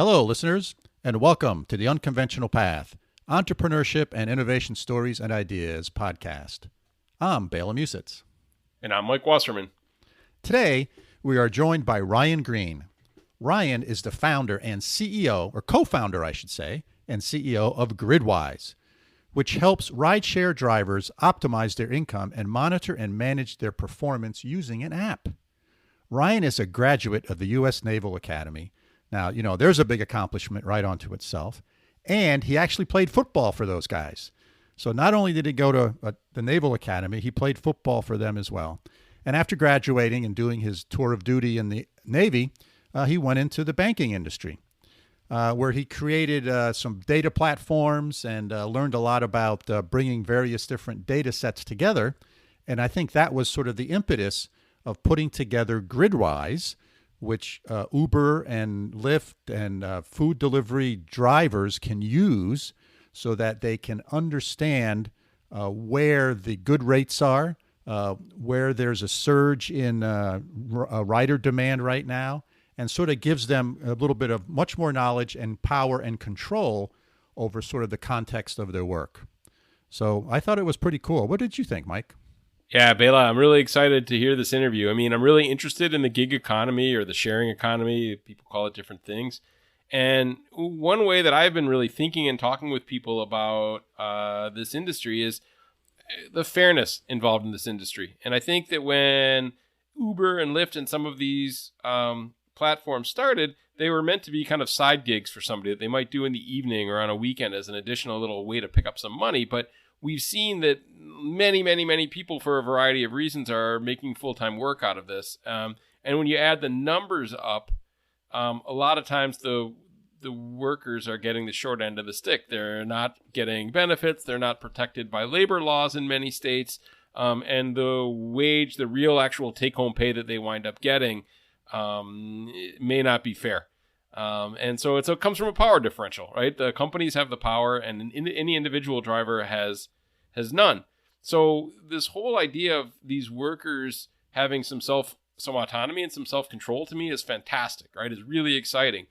Hello, listeners, and welcome to the Unconventional Path, Entrepreneurship and Innovation Stories and Ideas podcast. I'm Bela and Mike. And I'm Mike Wasserman. Today, we are joined by Ryan Green. Ryan is the founder and CEO, or co-founder, I should say, and CEO of Gridwise, which helps rideshare drivers optimize their income and monitor and manage their performance using an app. Ryan is a graduate of the US Naval Academy. Now, there's a big accomplishment right onto itself. And he actually played football for those guys. So not only did he go to the Naval Academy, he played football for them as well. And after graduating and doing his tour of duty in the Navy, he went into the banking industry, where he created some data platforms and learned a lot about bringing various different data sets together. And I think that was sort of the impetus of putting together Gridwise, which Uber and Lyft and food delivery drivers can use so that they can understand where the good rates are, where there's a surge in rider demand right now, and sort of gives them a little bit of much more knowledge and power and control over sort of the context of their work. So I thought it was pretty cool. What did you think, Mike? Yeah, Bela, I'm really excited to hear this interview. I mean, I'm really interested in the gig economy or the sharing economy. People call it different things. And one way that I've been really thinking and talking with people about this industry is the fairness involved in this industry. And I think that when Uber and Lyft and some of these platforms started, they were meant to be kind of side gigs for somebody that they might do in the evening or on a weekend as an additional little way to pick up some money. But we've seen that many people, for a variety of reasons, are making full-time work out of this. And when you add the numbers up, a lot of times the workers are getting the short end of the stick. They're not getting benefits. They're not protected by labor laws in many states. And the real actual take-home pay that they wind up getting may not be fair. And so it comes from a power differential, right? The companies have the power, and any individual driver has none. So this whole idea of these workers having some autonomy and some self-control, to me, is fantastic, right? It's really exciting.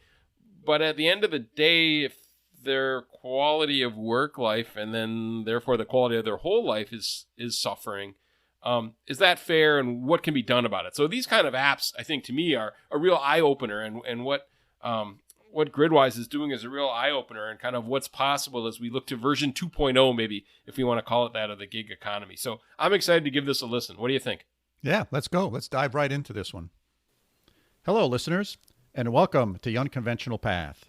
But at the end of the day, if their quality of work life and then therefore the quality of their whole life is suffering, is that fair, and what can be done about it? So these kind of apps, I think, to me, are a real eye-opener, and what Gridwise is doing is a real eye-opener, and kind of what's possible as we look to version 2.0, maybe, if we want to call it that, of the gig economy. So I'm excited to give this a listen. What do you think? Yeah, let's go. Let's dive right into this one. Hello, listeners, and welcome to the Unconventional Path.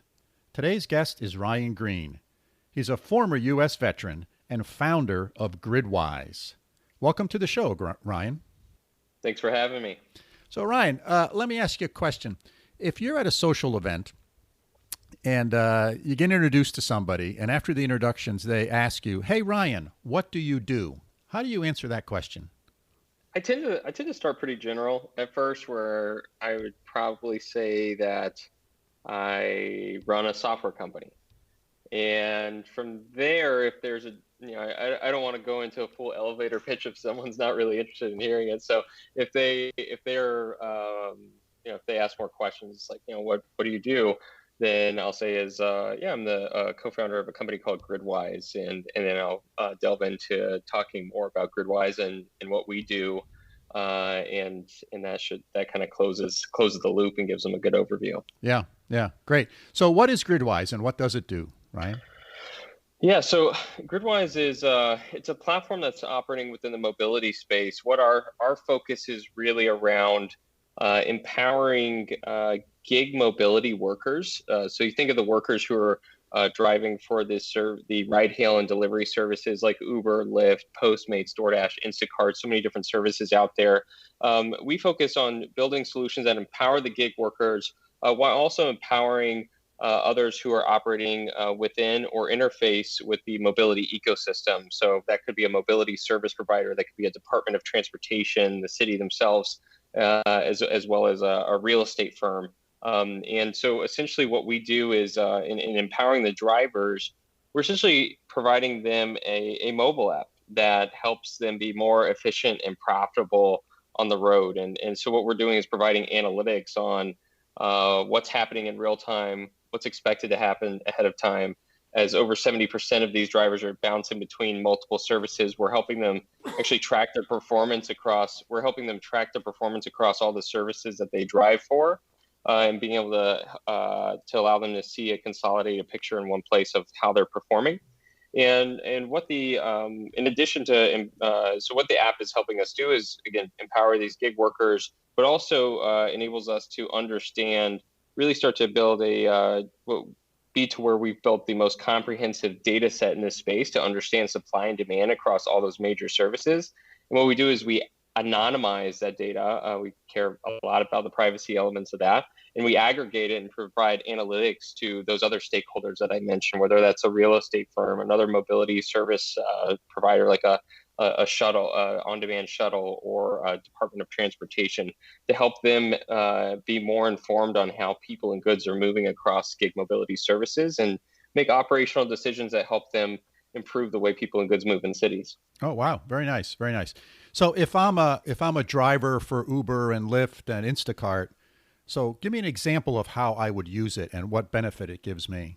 Today's guest is Ryan Green. He's a former U.S. veteran and founder of Gridwise. Welcome to the show, Ryan. Thanks for having me. So, Ryan, let me ask you a question. If you're at a social event and you get introduced to somebody, and after the introductions, they ask you, "Hey, Ryan, what do you do?" How do you answer that question? I tend to start pretty general at first, where I would probably say that I run a software company. And from there, if there's I don't want to go into a full elevator pitch if someone's not really interested in hearing it. So if they're if they ask more questions, like, what do you do? Then I'll say I'm the co-founder of a company called Gridwise, and then I'll delve into talking more about Gridwise and what we do, and that kind of closes the loop and gives them a good overview. Yeah, great. So what is Gridwise and what does it do, Ryan? Yeah, so Gridwise is it's a platform that's operating within the mobility space. What our focus is really around empowering gig mobility workers. So you think of the workers who are driving for the ride hail and delivery services like Uber, Lyft, Postmates, DoorDash, Instacart, so many different services out there. We focus on building solutions that empower the gig workers while also empowering others who are operating within or interface with the mobility ecosystem. So that could be a mobility service provider, that could be a Department of Transportation, the city themselves, as well as a real estate firm. And so essentially what we do is in empowering the drivers, we're essentially providing them a mobile app that helps them be more efficient and profitable on the road. And so what we're doing is providing analytics on what's happening in real time what's expected to happen ahead of time. As over 70% of these drivers are bouncing between multiple services, we're helping them actually track their performance across. We're helping them track their performance across all the services that they drive for, and being able to allow them to see a consolidated picture in one place of how they're performing. And what the in addition to so what the app is helping us do is, again, empower these gig workers, but also enables us to understand, really start to build be to where we've built the most comprehensive data set in this space to understand supply and demand across all those major services. And what we do is we anonymize that data. We care a lot about the privacy elements of that, and we aggregate it and provide analytics to those other stakeholders that I mentioned, whether that's a real estate firm, another mobility service provider like a shuttle, on-demand shuttle, or a Department of Transportation, to help them be more informed on how people and goods are moving across gig mobility services and make operational decisions that help them improve the way people and goods move in cities. Oh, wow. Very nice. Very nice. So if I'm a driver for Uber and Lyft and Instacart, so give me an example of how I would use it and what benefit it gives me.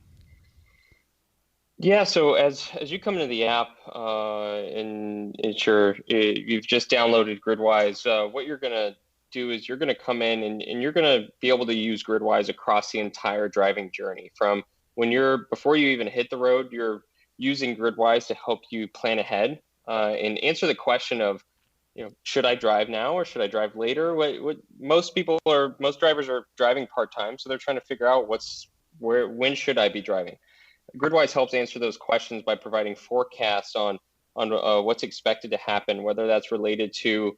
Yeah, so as you come into the app, and you've just downloaded Gridwise, what you're gonna do is you're gonna come in and you're gonna be able to use Gridwise across the entire driving journey. From before you even hit the road, you're using Gridwise to help you plan ahead and answer the question of, should I drive now or should I drive later? What most drivers are driving part-time, so they're trying to figure out when should I be driving. Gridwise helps answer those questions by providing forecasts on what's expected to happen, whether that's related to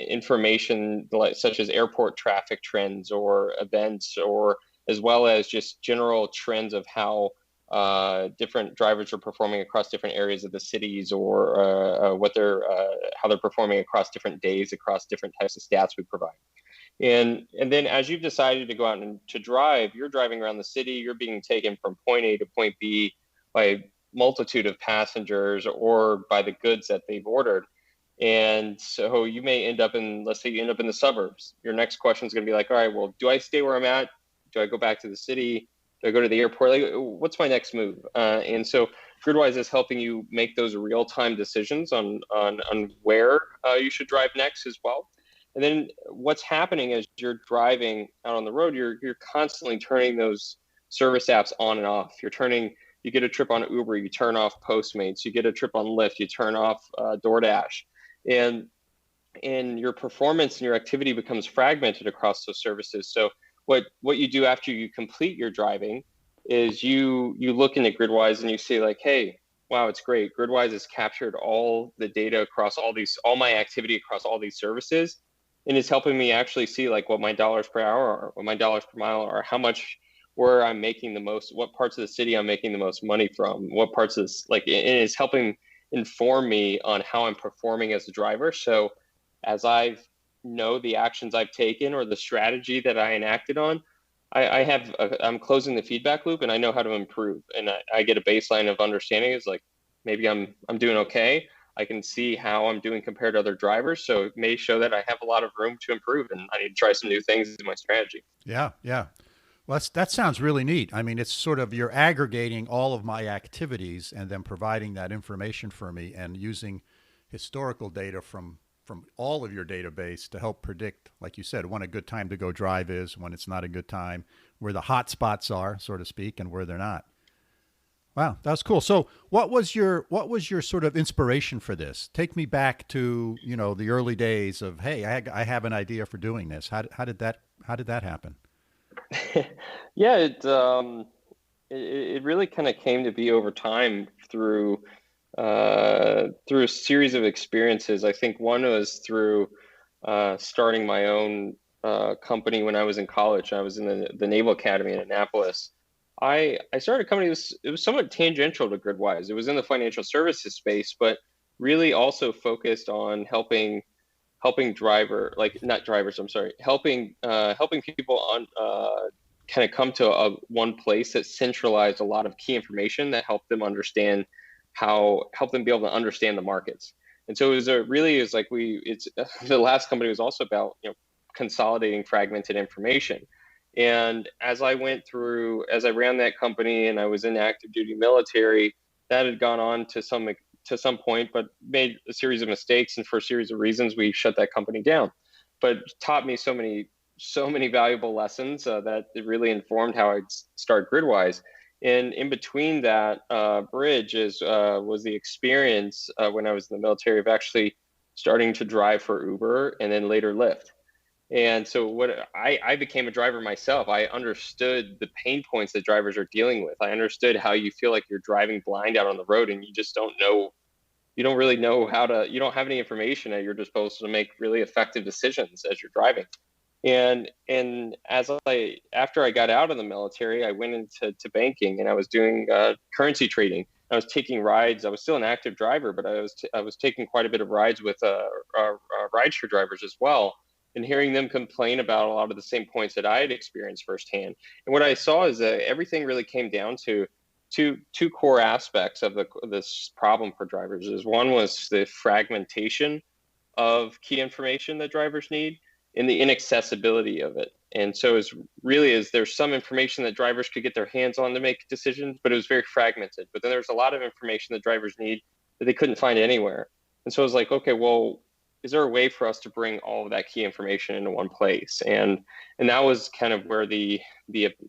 information such as airport traffic trends or events, or as well as just general trends of how different drivers are performing across different areas of the cities, or how they're performing across different days, across different types of stats we provide. And then as you've decided to go out and to drive, you're driving around the city, you're being taken from point A to point B by a multitude of passengers or by the goods that they've ordered. And so you may let's say you end up in the suburbs. Your next question is going to be like, all right, well, do I stay where I'm at? Do I go back to the city? Do I go to the airport? Like, what's my next move? And so Gridwise is helping you make those real-time decisions on where you should drive next as well. And then what's happening as you're driving out on the road, you're constantly turning those service apps on and off. You get a trip on Uber, you turn off Postmates. You get a trip on Lyft, you turn off DoorDash. And your performance and your activity becomes fragmented across those services. So what you do after you complete your driving is you look into Gridwise and you say like, hey, wow, it's great. Gridwise has captured all the data across all my activity across all these services, and it's helping me actually see like what my dollars per hour are, what my dollars per mile are, where I'm making the most, what parts of the city I'm making the most money from, what parts of this, like, it is helping inform me on how I'm performing as a driver. So as I know the actions I've taken or the strategy that I enacted on, I'm closing the feedback loop and I know how to improve. And I get a baseline of understanding is like, maybe I'm doing okay. I can see how I'm doing compared to other drivers. So it may show that I have a lot of room to improve and I need to try some new things in my strategy. Yeah. Yeah. Well, that sounds really neat. I mean, it's sort of, you're aggregating all of my activities and then providing that information for me and using historical data from all of your database to help predict, like you said, when a good time to go drive is, when it's not a good time, where the hot spots are, so to speak, and where they're not. Wow, that's cool. So what was your sort of inspiration for this? Take me back to, the early days of, hey, I have an idea for doing this. How did that happen? Yeah, it really kind of came to be over time through a series of experiences. I think one was through starting my own company when I was in college. I was in the Naval Academy in Annapolis. I started a company. It was somewhat tangential to Gridwise. It was in the financial services space, but really also focused on helping people on kind of come to one place that centralized a lot of key information that helped them be able to understand the markets. And so the last company was also about consolidating fragmented information. And as I ran that company and I was in active duty military, that had gone on to some point, but made a series of mistakes. And for a series of reasons, we shut that company down. But taught me so many valuable lessons that it really informed how I'd start Gridwise. And in between that bridge was the experience when I was in the military of actually starting to drive for Uber and then later Lyft. And so I became a driver myself. I understood the pain points that drivers are dealing with. I understood how you feel like you're driving blind out on the road and you just don't know, you don't really know you don't have any information at your disposal to make really effective decisions as you're driving. And after I got out of the military, I went into banking and I was doing currency trading. I was taking rides. I was still an active driver, but I was taking quite a bit of rides with rideshare drivers as well, and hearing them complain about a lot of the same points that I had experienced firsthand. And what I saw is that everything really came down to two core aspects of this problem for drivers. One was the fragmentation of key information that drivers need and the inaccessibility of it. And so there's some information that drivers could get their hands on to make decisions, but it was very fragmented. But then there's a lot of information that drivers need that they couldn't find anywhere. And so I was like, okay, well, is there a way for us to bring all of that key information into one place? And that was kind of where the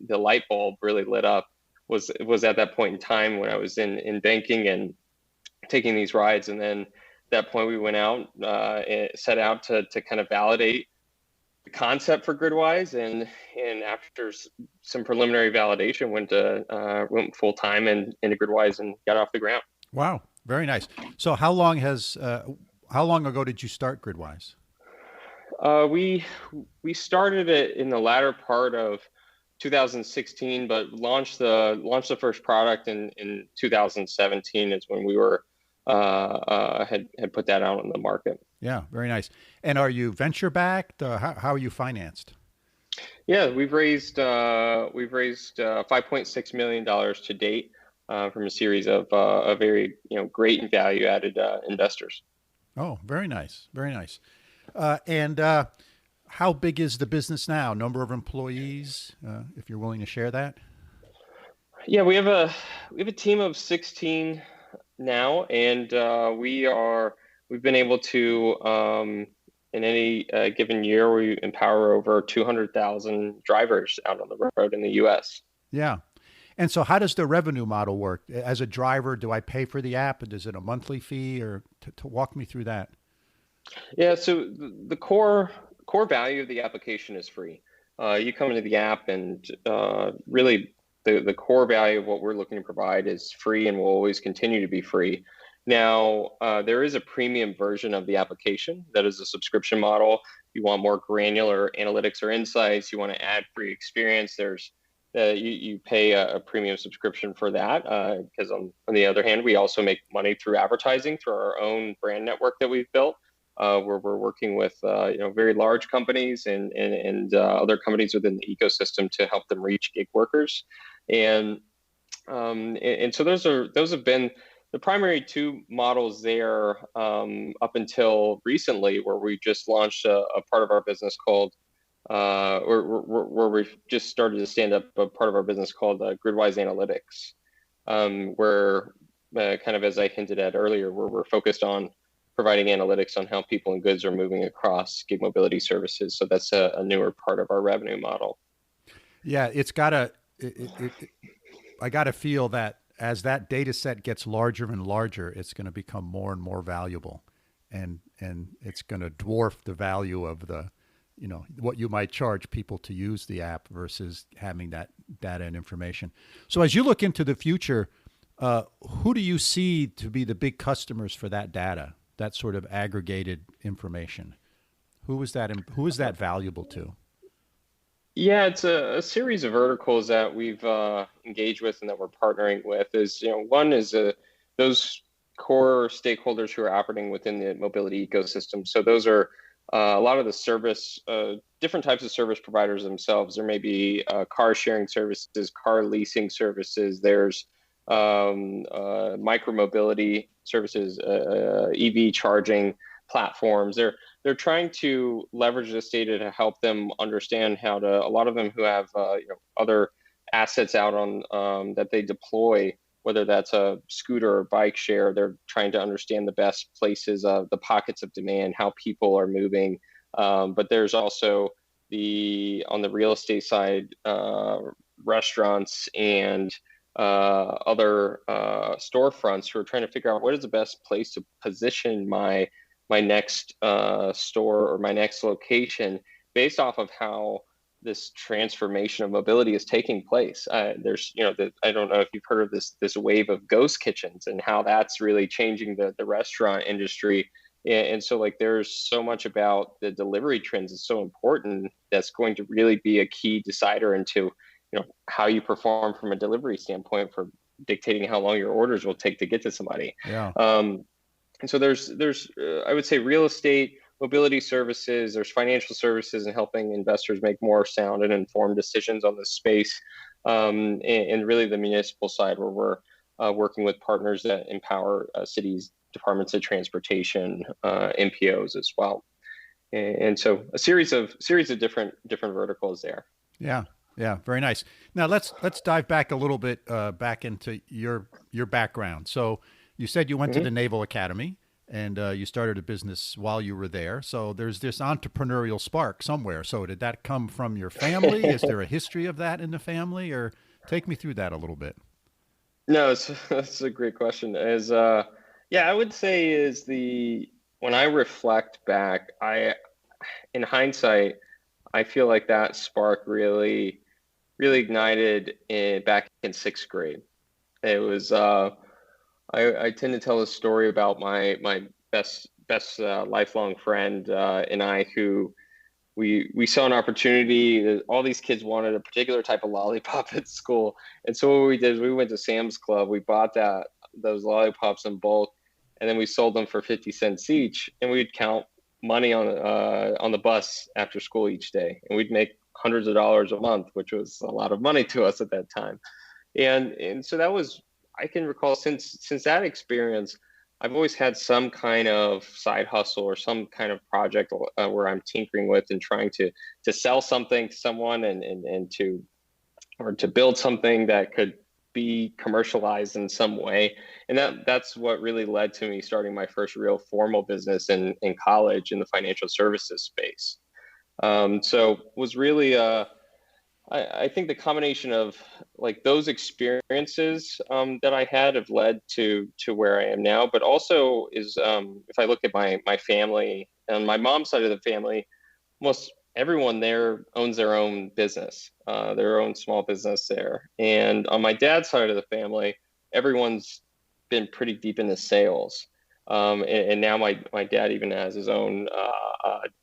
light bulb really lit up, was at that point in time when I was in banking and taking these rides. And then at that point we went out and set out to kind of validate the concept for Gridwise, and after some preliminary validation went full time into Gridwise and got off the ground. Wow, very nice. So how long ago did you start Gridwise? We started it in the latter part of 2016, but launched the first product in 2017 is when we were had put that out on the market. Yeah, very nice. And are you venture backed? How are you financed? Yeah, we've raised $5.6 million to date from a series of very great and value added investors. Oh, very nice, very nice. And how big is the business now? Number of employees, if you're willing to share that. Yeah, we have a team of 16 now, and we've been able to in any given year we empower over 200,000 drivers out on the road in the U.S. Yeah. And so how does the revenue model work? As a driver, do I pay for the app? Is it a monthly fee, or to walk me through that? Yeah, so the core value of the application is free. You come into the app and really the core value of what we're looking to provide is free and will always continue to be free. Now, there is a premium version of the application that is a subscription model. If you want more granular analytics or insights, you want to add free experience, you pay a premium subscription for that. Because on the other hand, we also make money through advertising through our own brand network that we've built, where we're working with very large companies and other companies within the ecosystem to help them reach gig workers. And so those have been the primary two models there up until recently, where we just launched a part of our business called where we've just started to stand up a part of our business called Gridwise Analytics, where kind of as I hinted at earlier, where we're focused on providing analytics on how people and goods are moving across gig mobility services. So that's a newer part of our revenue model. Yeah, I got to feel that as that data set gets larger and larger, it's going to become more and more valuable, and it's going to dwarf the value of what you might charge people to use the app versus having that data and information. So as you look into the future, who do you see to be the big customers for that data, that sort of aggregated information? Who is that valuable to? Yeah, it's a series of verticals that we've engaged with and that we're partnering with. One is those core stakeholders who are operating within the mobility ecosystem. So those are a lot of the different types of service providers themselves. There may be car sharing services, car leasing services. There's micro mobility services, EV charging platforms. There they're trying to leverage this data to help them understand how to. A lot of them who have other assets out on that they deploy, whether that's a scooter or bike share, they're trying to understand the best places of the pockets of demand, how people are moving. But there's also on the real estate side, restaurants and other storefronts who are trying to figure out what is the best place to position my next store or my next location based off of how this transformation of mobility is taking place. There's, I don't know if you've heard of this wave of ghost kitchens and how that's really changing the restaurant industry. And so like there's so much about the delivery trends is so important that's going to really be a key decider into how you perform from a delivery standpoint for dictating how long your orders will take to get to somebody. Yeah. And so there's I would say real estate, mobility services, there's financial services and helping investors make more sound and informed decisions on this space. And really the municipal side where we're working with partners that empower cities, departments of transportation, MPOs as well. And so a series of different verticals there. Yeah. Yeah, very nice. Now let's dive back a little bit back into your background. So you said you went to the Naval Academy and you started a business while you were there. So there's this entrepreneurial spark somewhere. So did that come from your family? Is there a history of that in the family, or take me through that a little bit? No, that's a great question. I would say when I reflect back, in hindsight, I feel like that spark really ignited back in sixth grade. It was I tend to tell a story about my best lifelong friend and I, who we saw an opportunity. All these kids wanted a particular type of lollipop at school, and so what we did is we went to Sam's Club. We bought those lollipops in bulk, and then we sold them for 50 cents each, and we'd count money on the bus after school each day, and we'd make hundreds of dollars a month, which was a lot of money to us at that time. And so that was, I can recall since that experience, I've always had some kind of side hustle or some kind of project where I'm tinkering with and trying to sell something to someone and to build something that could be commercialized in some way. And that's what really led to me starting my first real formal business in college in the financial services space. So was really, I think the combination of like those experiences that I had have led to where I am now, but also is if I look at my family and my mom's side of the family, almost everyone there owns their own business, their own small business there. And on my dad's side of the family, everyone's been pretty deep into sales. And now my dad even has his own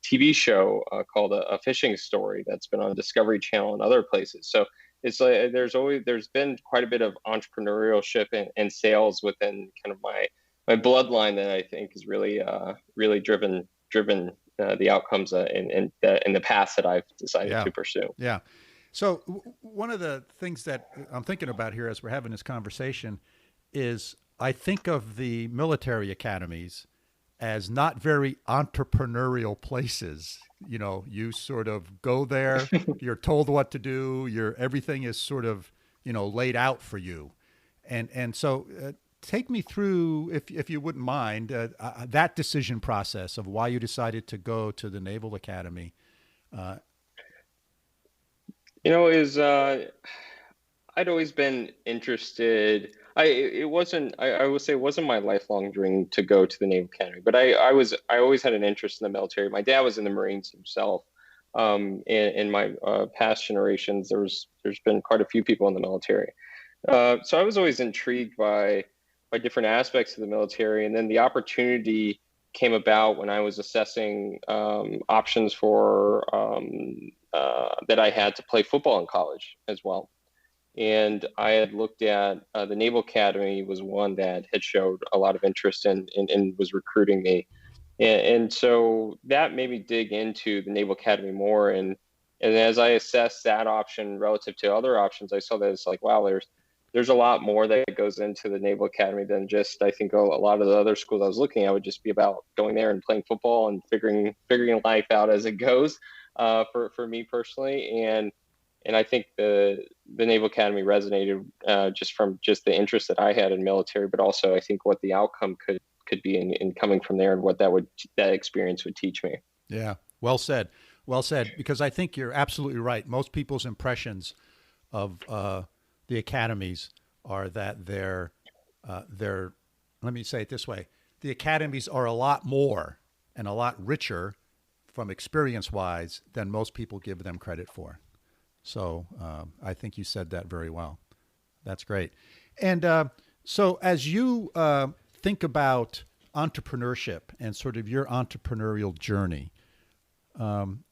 TV show called a Fishing Story that's been on Discovery Channel and other places. So it's like there's been quite a bit of entrepreneurship and sales within kind of my bloodline that I think is really driven the outcomes in the path that I've decided to pursue. Yeah. So one of the things that I'm thinking about here as we're having this conversation is I think of the military academies as not very entrepreneurial places. You sort of go there, you're told what to do, everything is sort of, laid out for you. And so take me through, if you wouldn't mind, that decision process of why you decided to go to the Naval Academy. I'd always been interested. I would say it wasn't my lifelong dream to go to the Naval Academy, but I always had an interest in the military. My dad was in the Marines himself. In my past generations, there's been quite a few people in the military. So I was always intrigued by different aspects of the military. And then the opportunity came about when I was assessing options for that I had to play football in college as well. And I had looked at the Naval Academy was one that had showed a lot of interest and was recruiting me. And so that made me dig into the Naval Academy more. And as I assessed that option relative to other options, I saw that it's like, wow, there's a lot more that goes into the Naval Academy than just, I think, a lot of the other schools I was looking at would just be about going there and playing football and figuring life out as it goes, for me personally. And I think the Naval Academy resonated, just from just the interest that I had in military, but also I think what the outcome could be in coming from there, and what that experience would teach me. Yeah, well said. Well said. Because I think you're absolutely right. Most people's impressions of the academies are that they're let me say it this way: the academies are a lot more and a lot richer from experience wise than most people give them credit for. So I think you said that very well. That's great. And so as you think about entrepreneurship and sort of your entrepreneurial journey,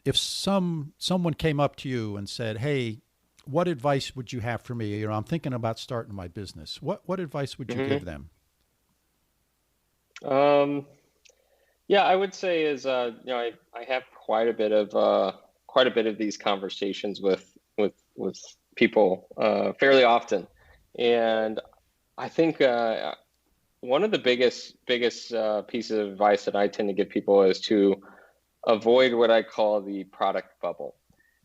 if someone came up to you and said, "Hey, what advice would you have for me? You know, I'm thinking about starting my business. What advice would you give them?" Yeah, I would say is, I have quite a bit of these conversations with people, fairly often, and I think, one of the biggest pieces of advice that I tend to give people is to avoid what I call the product bubble.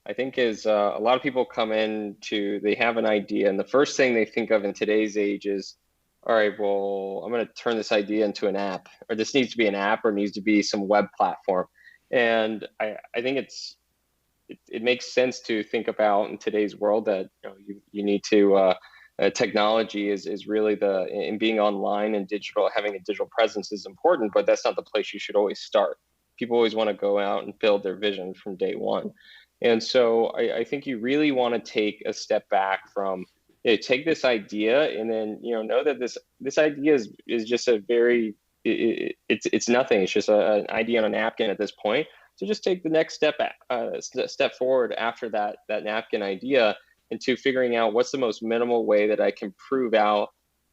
I think is, a lot of people they have an idea, and the first thing they think of in today's age is, all right, well, I'm going to turn this idea into an app, or this needs to be an app, or needs to be some web platform. And I think it makes sense to think about in today's world that you need to, technology is really in being online and digital, having a digital presence is important, but that's not the place you should always start. People always want to go out and build their vision from day one. And so I think you really want to take a step back from, take this idea, and then know that this idea is just it's nothing. It's just an idea on a napkin at this point. So just take the next step forward after that napkin idea, into figuring out what's the most minimal way that I can prove out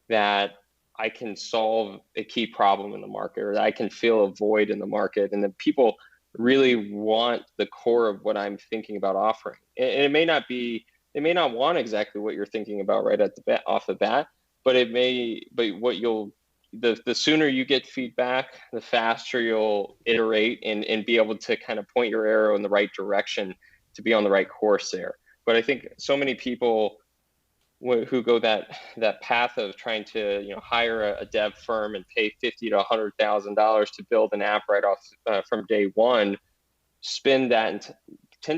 that I can solve a key problem in the market, or that I can fill a void in the market, and that people really want the core of what I'm thinking about offering. And it may not be, they may not want exactly what you're thinking about right off the bat, but the sooner you get feedback, the faster you'll iterate and be able to kind of point your arrow in the right direction to be on the right course there. But I think so many people who go that path of trying to hire a dev firm and pay $50,000 to $100,000 to build an app right off from day one, tend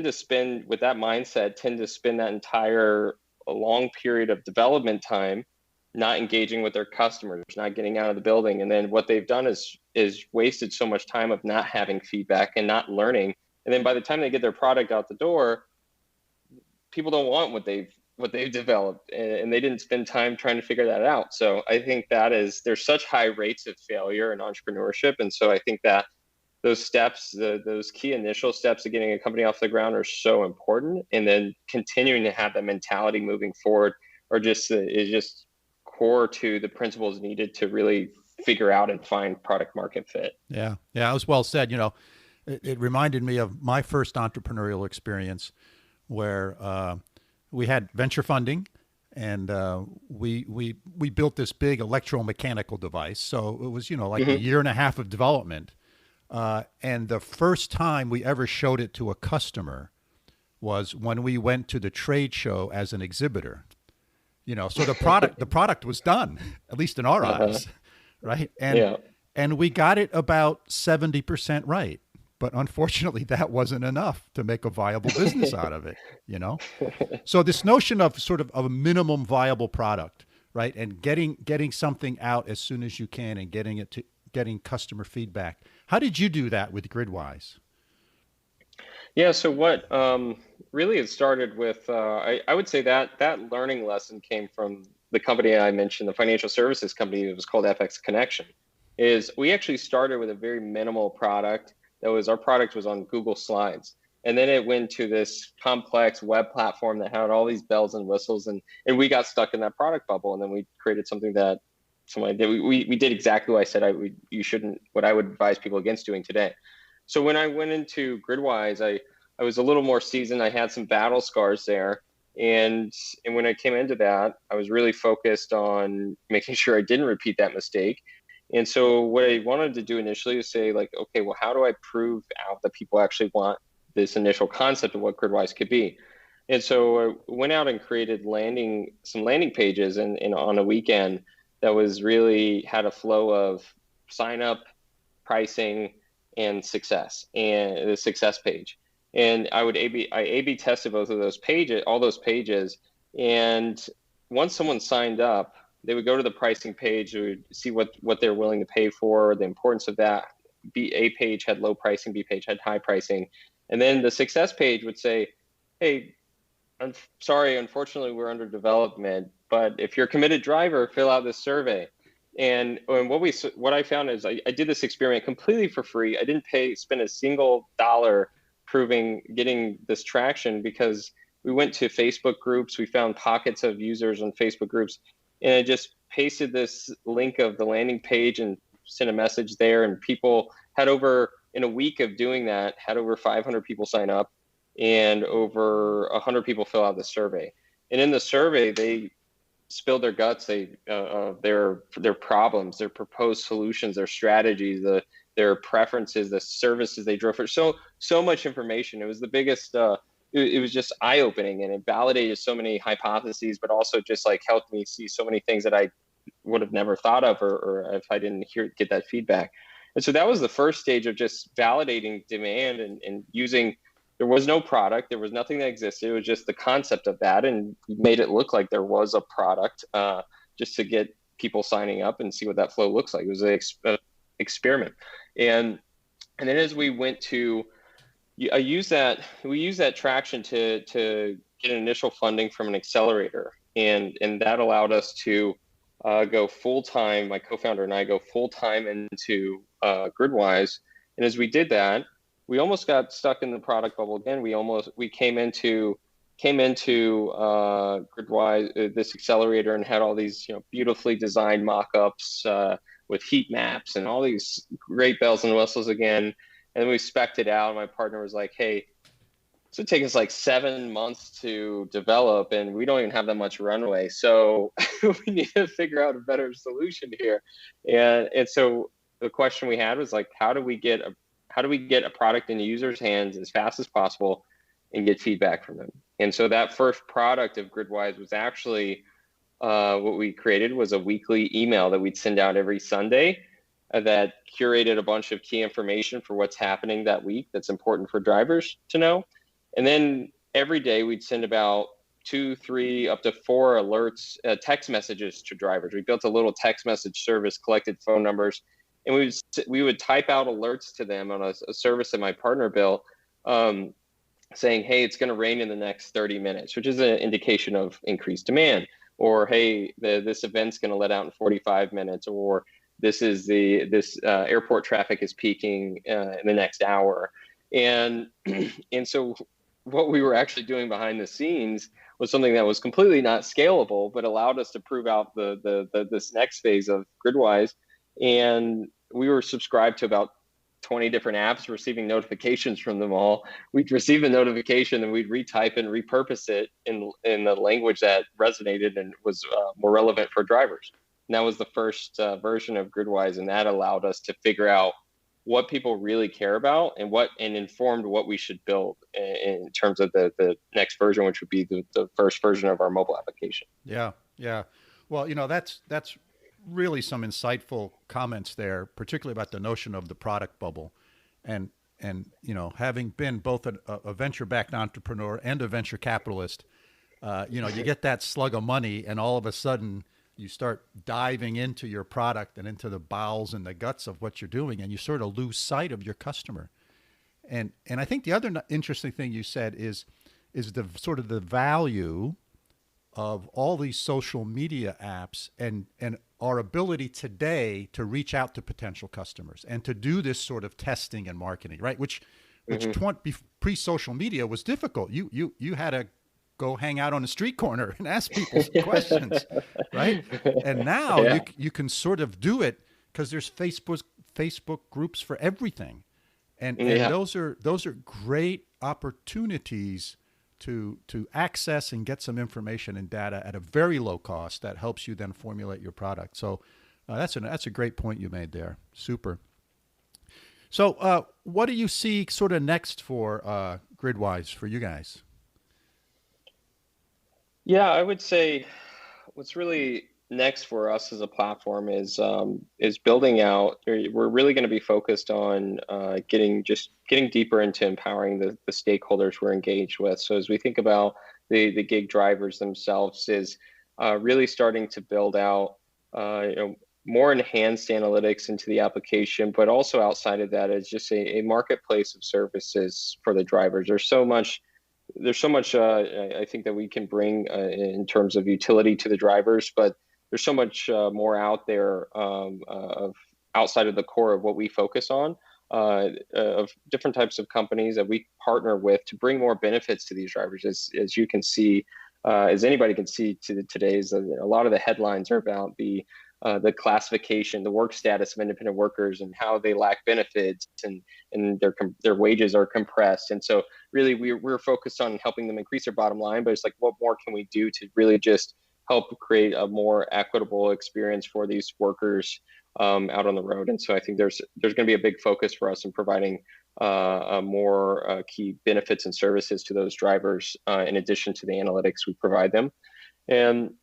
to spend that entire long period of development time not engaging with their customers, not getting out of the building. And then what they've done is wasted so much time of not having feedback and not learning. And then by the time they get their product out the door, people don't want what they've developed, and they didn't spend time trying to figure that out. So I think there's such high rates of failure in entrepreneurship. And so I think that those steps, those key initial steps of getting a company off the ground, are so important. And then continuing to have that mentality moving forward is just core to the principles needed to really figure out and find product market fit. Yeah. Yeah. It was well said. It reminded me of my first entrepreneurial experience, where we had venture funding, and we built this big electromechanical device. So it was, like a year and a half of development. And the first time we ever showed it to a customer was when we went to the trade show as an exhibitor. So the product was done, at least in our eyes, right? And we got it about 70% right. But unfortunately, that wasn't enough to make a viable business out of it, So this notion of sort of a minimum viable product, right, and getting something out as soon as you can, and getting customer feedback. How did you do that with Gridwise? Yeah. So what really it started with, I would say that learning lesson came from the company I mentioned, the financial services company. It was called FX Connection. Is we actually started with a very minimal product. Our product was on Google Slides. And then it went to this complex web platform that had all these bells and whistles, and we got stuck in that product bubble. And then we created something that somebody did. We did exactly what I said what I would advise people against doing today. So when I went into Gridwise, I was a little more seasoned. I had some battle scars there. And when I came into that, I was really focused on making sure I didn't repeat that mistake. And so what I wanted to do initially is say like, okay, well, how do I prove out that people actually want this initial concept of what Gridwise could be? And so I went out and created some landing pages and on a weekend that was really had a flow of sign up, pricing, and success, and the success page. And I A/B tested both of those pages, all those pages. And once someone signed up, they would go to the pricing page, they would see what they're willing to pay for, the importance of that. A page had low pricing, B page had high pricing. And then the success page would say, hey, I'm sorry, unfortunately, we're under development, but if you're a committed driver, fill out this survey. And what I found is I did this experiment completely for free. I didn't spend a single dollar getting this traction, because we went to Facebook groups. We found pockets of users on Facebook groups, and I just pasted this link of the landing page and sent a message there. And people in a week of doing that, had over 500 people sign up and over 100 people fill out the survey. And in the survey, they spilled their guts, their problems, their proposed solutions, their strategies, their preferences, the services they drove for. So much information. It was the biggest. It was just eye-opening, and it validated so many hypotheses, but also just like helped me see so many things that I would have never thought of, or if I didn't get that feedback. And so that was the first stage of just validating demand and using. There was no product. There was nothing that existed. It was just the concept of that, and made it look like there was a product, just to get people signing up and see what that flow looks like. It was an experiment. And then as we went to, we used that traction to get an initial funding from an accelerator, and that allowed us to go full time. My co-founder and I go full time into Gridwise, and as we did that, we almost got stuck in the product bubble again. We came into Gridwise, this accelerator, and had all these beautifully designed mock-ups with heat maps and all these great bells and whistles again. And then we spec'd it out, and my partner was like, hey, this would take us like 7 months to develop, and we don't even have that much runway. So we need to figure out a better solution here. And so the question we had was like, how do we get a product in the user's hands as fast as possible and get feedback from them? And so that first product of Gridwise was actually what we created was a weekly email that we'd send out every Sunday that curated a bunch of key information for what's happening that week that's important for drivers to know. And then every day we'd send about 2, 3, up to 4 alerts, text messages to drivers. We built a little text message service, collected phone numbers, and we would type out alerts to them on a service that my partner built, saying, hey, it's going to rain in the next 30 minutes, which is an indication of increased demand. Or, hey, this event's going to let out in 45 minutes. Or this airport traffic is peaking in the next hour. And so what we were actually doing behind the scenes was something that was completely not scalable, but allowed us to prove out this next phase of Gridwise. And we were subscribed to about 20 different apps, receiving notifications from them all. We'd receive a notification and we'd retype and repurpose it in the language that resonated and was more relevant for drivers. And that was the first version of Gridwise, and that allowed us to figure out what people really care about and informed what we should build in terms of the next version, which would be the first version of our mobile application. Yeah. Well, that's really some insightful comments there, particularly about the notion of the product bubble. And having been both a venture-backed entrepreneur and a venture capitalist, you get that slug of money, and all of a sudden you start diving into your product and into the bowels and the guts of what you're doing, and you sort of lose sight of your customer. And I think the other interesting thing you said is the sort of the value of all these social media apps and our ability today to reach out to potential customers and to do this sort of testing and marketing, right? Which pre-social media was difficult. You had to go hang out on a street corner and ask people questions, right? And now you can sort of do it because there's Facebook groups for everything, and those are great opportunities to access and get some information and data at a very low cost that helps you then formulate your product. So that's a great point you made there. Super. So what do you see sort of next for Gridwise for you guys? Yeah, I would say what's really next for us as a platform is building out. We're really going to be focused on getting deeper into empowering the stakeholders we're engaged with. So as we think about the gig drivers themselves, is really starting to build out more enhanced analytics into the application, but also outside of that is just a marketplace of services for the drivers. There's so much I think that we can bring in terms of utility to the drivers, but there's so much more out there of outside of the core of what we focus on, of different types of companies that we partner with to bring more benefits to these drivers. As you can see, as anybody can see today's, a lot of the headlines are about the classification, the work status of independent workers and how they lack benefits and their wages are compressed. And so really we're focused on helping them increase their bottom line, but it's like, what more can we do to really just help create a more equitable experience for these workers out on the road? And so I think there's going to be a big focus for us in providing more key benefits and services to those drivers in addition to the analytics we provide them. And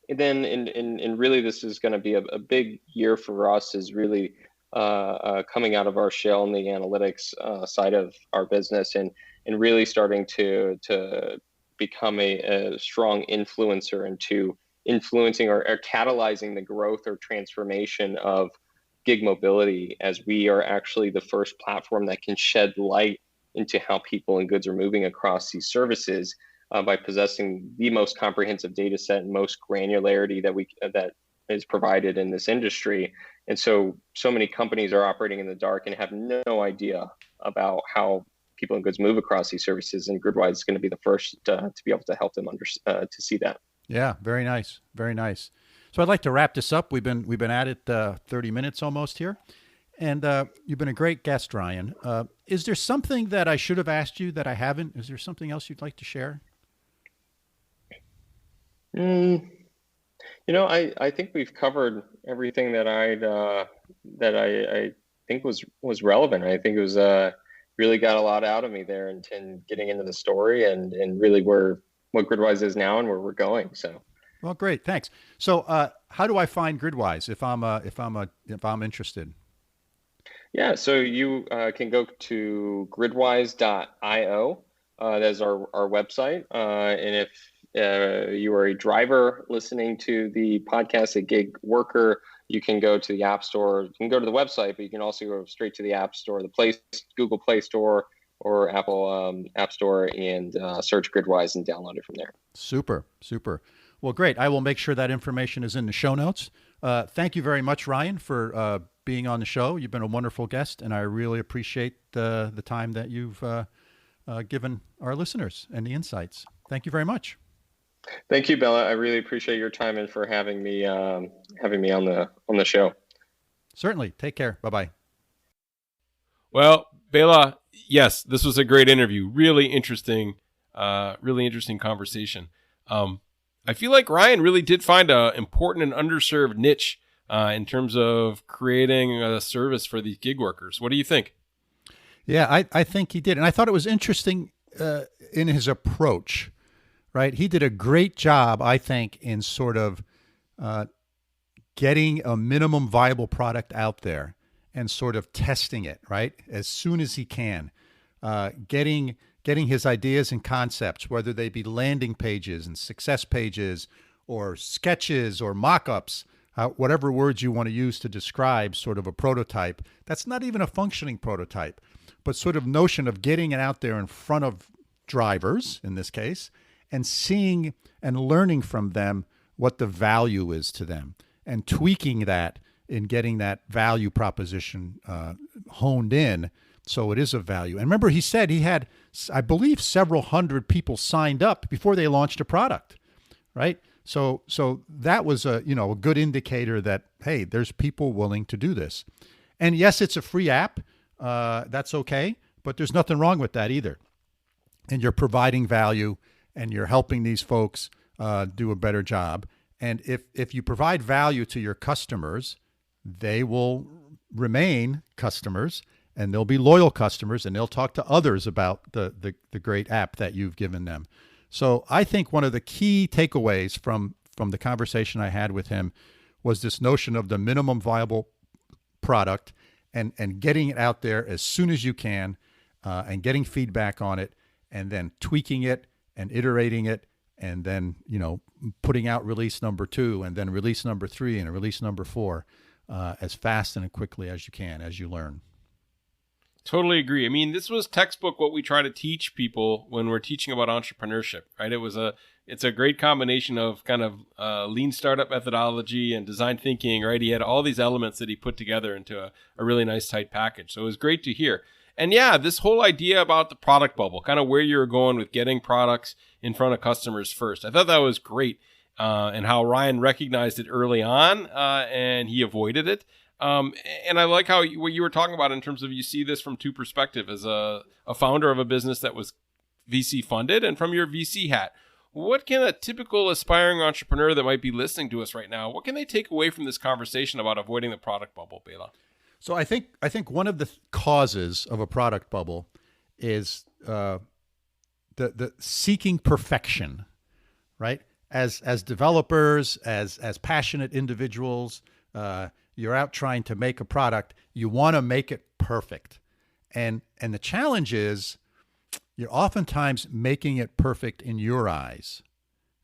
then in really this is going to be a big year for us, is really coming out of our shell in the analytics side of our business and really starting to become a strong influencer into influencing or catalyzing the growth or transformation of gig mobility, as we are actually the first platform that can shed light into how people and goods are moving across these services by possessing the most comprehensive data set and most granularity that is provided in this industry. And so many companies are operating in the dark and have no idea about how people and goods move across these services, and Gridwise is going to be the first to be able to help them to see that. Yeah, very nice, very nice. So I'd like to wrap this up. We've been at it 30 minutes almost here, and you've been a great guest, Ryan. Is there something that I should have asked you that I haven't? Is there something else you'd like to share? I think we've covered everything that I think was relevant. I think it was really got a lot out of me there and getting into the story and really what Gridwise is now and where we're going. So, well, great, thanks. So, how do I find Gridwise if I'm interested? Yeah, so you can go to gridwise.io. That's our website, and if you are a driver listening to the podcast, a gig worker, you can go to the App Store. You can go to the website, but you can also go straight to the App Store, Google Play Store or Apple App Store, and search Gridwise and download it from there. Super. Well, great. I will make sure that information is in the show notes. Thank you very much, Ryan, for being on the show. You've been a wonderful guest, and I really appreciate the time that you've given our listeners and the insights. Thank you very much. Thank you, Bela. I really appreciate your time and for having me on the show. Certainly. Take care. Bye-bye. Well, Bela, yes, this was a great interview. Really interesting conversation. I feel like Ryan really did find an important and underserved niche in terms of creating a service for these gig workers. What do you think? Yeah, I think he did. And I thought it was interesting in his approach. Right. He did a great job, I think, in sort of getting a minimum viable product out there and sort of testing it, right, as soon as he can, getting his ideas and concepts, whether they be landing pages and success pages or sketches or mock-ups, whatever words you want to use to describe sort of a prototype. That's not even a functioning prototype, but sort of notion of getting it out there in front of drivers, in this case, and seeing and learning from them what the value is to them and tweaking that in getting that value proposition honed in so it is of value. And remember, he said he had, I believe, several hundred people signed up before they launched a product, right? So that was a good indicator that, hey, there's people willing to do this. And yes, it's a free app. That's okay, but there's nothing wrong with that either. and you're providing value and you're helping these folks do a better job. And if you provide value to your customers, they will remain customers and they'll be loyal customers and they'll talk to others about the great app that you've given them. So I think one of the key takeaways from the conversation I had with him was this notion of the minimum viable product and getting it out there as soon as you can and getting feedback on it and then tweaking it and iterating it and then, putting out release number 2 and then release number 3 and release number 4 as fast and quickly as you can as you learn. Totally agree. I mean, this was textbook what we try to teach people when we're teaching about entrepreneurship, right? It's a great combination of kind of lean startup methodology and design thinking, right? He had all these elements that he put together into a really nice tight package. So it was great to hear. And yeah, this whole idea about the product bubble, kind of where you're going with getting products in front of customers first. I thought that was great. And how Ryan recognized it early on and he avoided it. And I like what you were talking about in terms of you see this from two perspectives as a founder of a business that was VC funded and from your VC hat. What can a typical aspiring entrepreneur that might be listening to us right now, what can they take away from this conversation about avoiding the product bubble, Bela? So I think one of the causes of a product bubble is the seeking perfection, right? As developers, as passionate individuals, you're out trying to make a product. You want to make it perfect, and the challenge is you're oftentimes making it perfect in your eyes,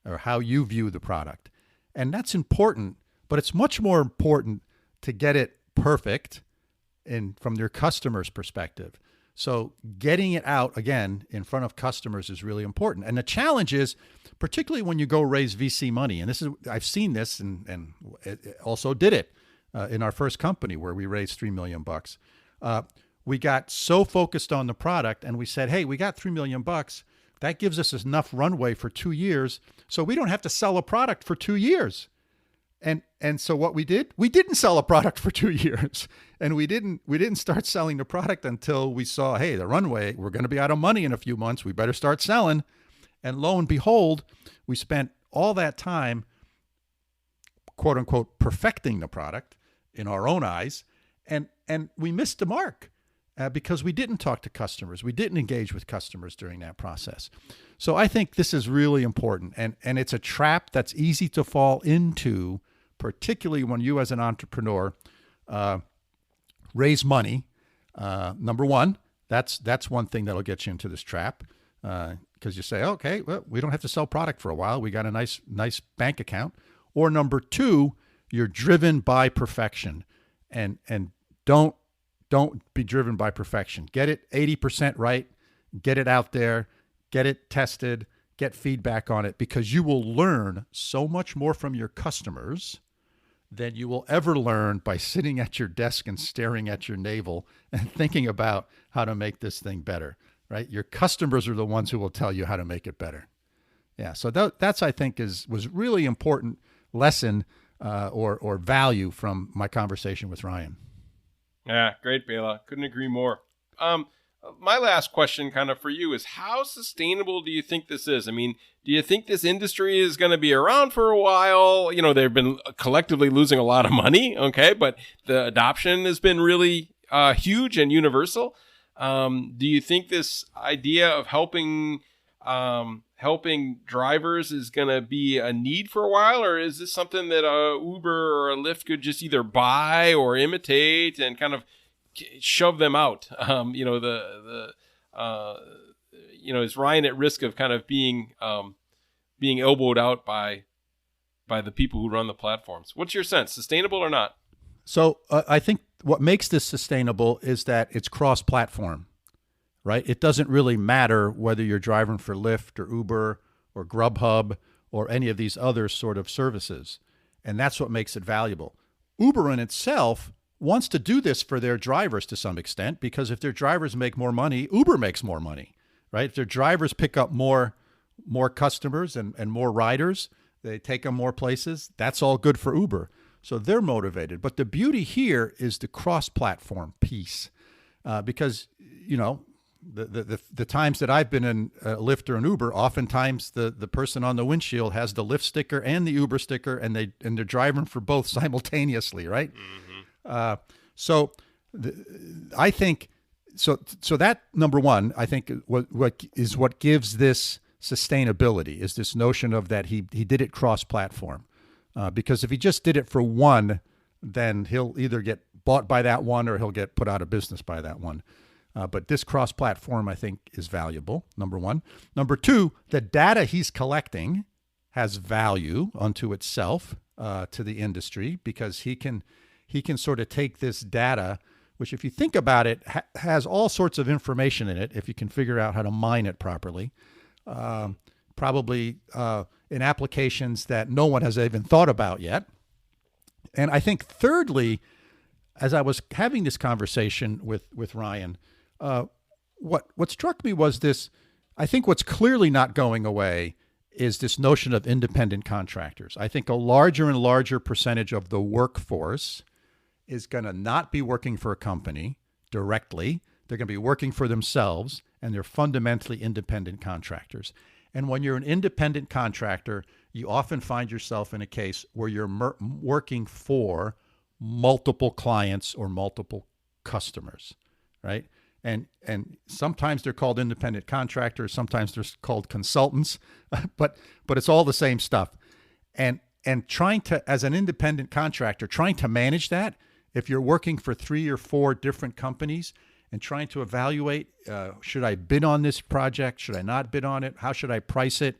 or how you view the product, and that's important. But it's much more important to get it perfect from your customer's perspective. So getting it out again in front of customers is really important. And the challenge is, particularly when you go raise VC money, and I've seen this and also did it in our first company where we raised $3 million. We got so focused on the product and we said, hey, we got $3 million. That gives us enough runway for 2 years. So we don't have to sell a product for 2 years. And so what we didn't sell a product for 2 years, and we didn't start selling the product until we saw, hey, the runway, we're going to be out of money in a few months. We better start selling. And lo and behold, we spent all that time, quote unquote, perfecting the product in our own eyes. And we missed the mark because we didn't talk to customers. We didn't engage with customers during that process. So I think this is really important. And it's a trap that's easy to fall into, particularly when you as an entrepreneur raise money. Number one, that's one thing that'll get you into this trap because you say, okay, well, we don't have to sell product for a while. We got a nice bank account. Or number two, you're driven by perfection, and don't be driven by perfection. Get it 80% right. Get it out there. Get it tested. Get feedback on it, because you will learn so much more from your customers than you will ever learn by sitting at your desk and staring at your navel and thinking about how to make this thing better, right? Your customers are the ones who will tell you how to make it better. Yeah, so that's I think was really important lesson or value from my conversation with Ryan. Yeah, great, Bela. Couldn't agree more. My last question kind of for you is, how sustainable do you think this is? I mean, do you think this industry is going to be around for a while? You know, they've been collectively losing a lot of money, okay, but the adoption has been really huge and universal. Do you think this idea of helping drivers is going to be a need for a while, or is this something that a Uber or a Lyft could just either buy or imitate and kind of shove them out? Is Ryan at risk of kind of being elbowed out by the people who run the platforms? What's your sense? Sustainable or not? So I think what makes this sustainable is that it's cross-platform, right? It doesn't really matter whether you're driving for Lyft or Uber or Grubhub or any of these other sort of services. And that's what makes it valuable. Uber in itself wants to do this for their drivers to some extent, because if their drivers make more money, Uber makes more money, right? If their drivers pick up more customers and more riders, they take them more places, that's all good for Uber. So they're motivated. But the beauty here is the cross-platform piece, because, the times that I've been in a Lyft or an Uber, oftentimes the person on the windshield has the Lyft sticker and the Uber sticker, and they're driving for both simultaneously, right? So I think so that number one, I think what gives this sustainability is this notion of that he did it cross-platform, because if he just did it for one, then he'll either get bought by that one or he'll get put out of business by that one. But this cross-platform, I think, is valuable, number one. Number two, the data he's collecting has value unto itself to the industry, because he can sort of take this data, which if you think about it, has all sorts of information in it if you can figure out how to mine it properly, probably in applications that no one has even thought about yet. And I think thirdly, as I was having this conversation with Ryan, what struck me was this. I think what's clearly not going away is this notion of independent contractors. I think a larger and larger percentage of the workforce is going to not be working for a company directly. They're going to be working for themselves, and they're fundamentally independent contractors. And when you're an independent contractor, you often find yourself in a case where you're working for multiple clients or multiple customers, right? And sometimes they're called independent contractors, sometimes they're called consultants, but it's all the same stuff. And trying to, as an independent contractor, trying to manage that, if you're working for 3 or 4 different companies and trying to evaluate, should I bid on this project? Should I not bid on it? How should I price it?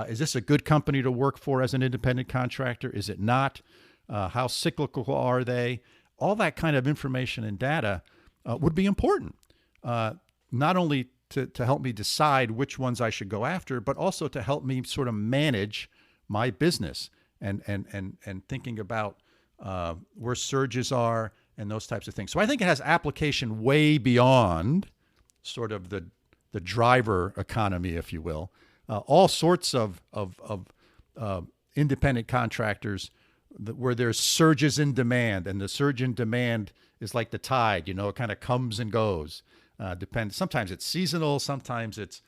Is this a good company to work for as an independent contractor? Is it not? How cyclical are they? All that kind of information and data would be important, not only to help me decide which ones I should go after, but also to help me sort of manage my business and thinking about where surges are and those types of things. So I think it has application way beyond sort of the driver economy, if you will. All sorts of independent contractors where there's surges in demand, and the surge in demand is like the tide, it kind of comes and goes. Depends. Sometimes it's seasonal, sometimes it's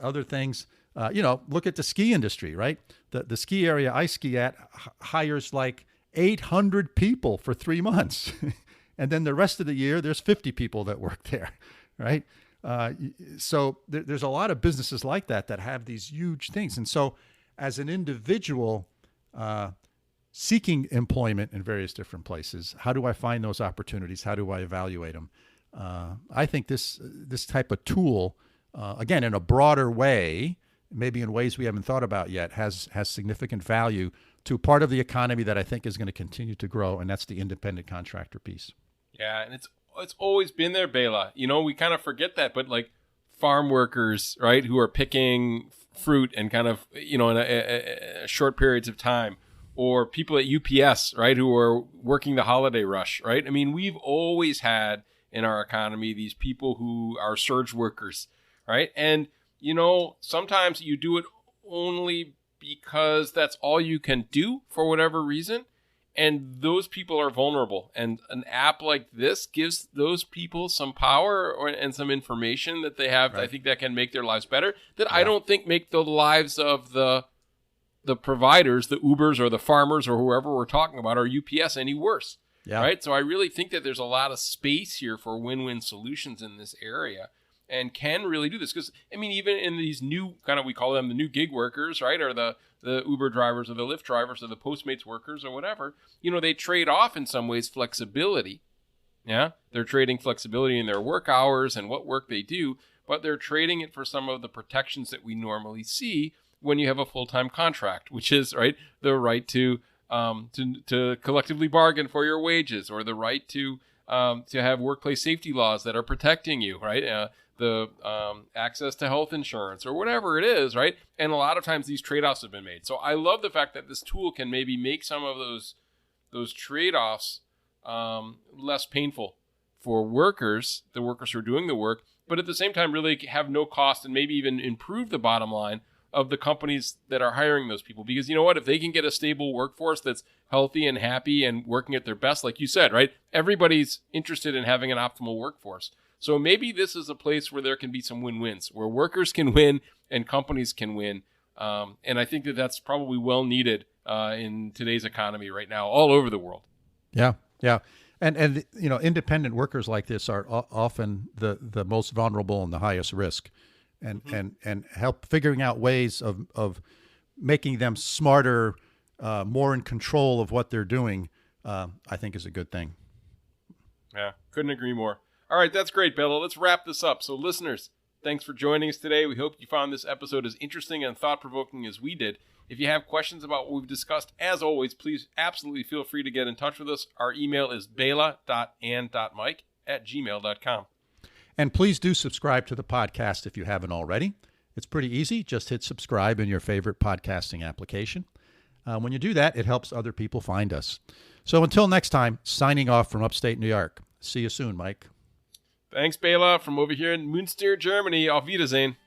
other things. Look at the ski industry, right? The ski area I ski at hires like 800 people for 3 months. And then the rest of the year, there's 50 people that work there, right? So there's a lot of businesses like that have these huge things. And so as an individual seeking employment in various different places, how do I find those opportunities? How do I evaluate them? I think this type of tool, again, in a broader way, maybe in ways we haven't thought about yet, has significant value to part of the economy that I think is going to continue to grow, and that's the independent contractor piece. Yeah, and it's always been there, Bela. We kind of forget that, but like farm workers, right, who are picking fruit and kind of, in a short periods of time, or people at UPS, right, who are working the holiday rush, right? I mean, we've always had in our economy these people who are surge workers, right? And, sometimes you do it only because that's all you can do for whatever reason. And those people are vulnerable. And an app like this gives those people some power and some information that they have. Right. I think that can make their lives better. That I don't think make the lives of the providers, the Ubers or the farmers or whoever we're talking about, or UPS, any worse. Yeah. Right. So I really think that there's a lot of space here for win-win solutions in this area, and can really do this. Because, I mean, even in these new kind of, we call them the new gig workers, right? Or the Uber drivers or the Lyft drivers or the Postmates workers or whatever, they trade off in some ways flexibility. Yeah. They're trading flexibility in their work hours and what work they do, but they're trading it for some of the protections that we normally see when you have a full-time contract, which is, right, the right to collectively bargain for your wages, or the right to have workplace safety laws that are protecting you, right? The access to health insurance or whatever it is, right? And a lot of times these trade-offs have been made. So I love the fact that this tool can maybe make some of those trade-offs less painful for workers, the workers who are doing the work, but at the same time really have no cost and maybe even improve the bottom line of the companies that are hiring those people. Because you know what? If they can get a stable workforce that's healthy and happy and working at their best, like you said, right? Everybody's interested in having an optimal workforce. So maybe this is a place where there can be some win-wins, where workers can win and companies can win. And I think that that's probably well needed in today's economy right now, all over the world. Yeah, yeah. And you know, independent workers like this are often the most vulnerable and the highest risk. And help figuring out ways of making them smarter, more in control of what they're doing, I think is a good thing. Yeah, couldn't agree more. All right, that's great, Bela. Let's wrap this up. So listeners, thanks for joining us today. We hope you found this episode as interesting and thought-provoking as we did. If you have questions about what we've discussed, as always, please absolutely feel free to get in touch with us. Our email is bela.and.mike@gmail.com. And please do subscribe to the podcast if you haven't already. It's pretty easy. Just hit subscribe in your favorite podcasting application. When you do that, it helps other people find us. So until next time, signing off from upstate New York. See you soon, Mike. Thanks, Bela, from over here in Münster, Germany. Auf Wiedersehen.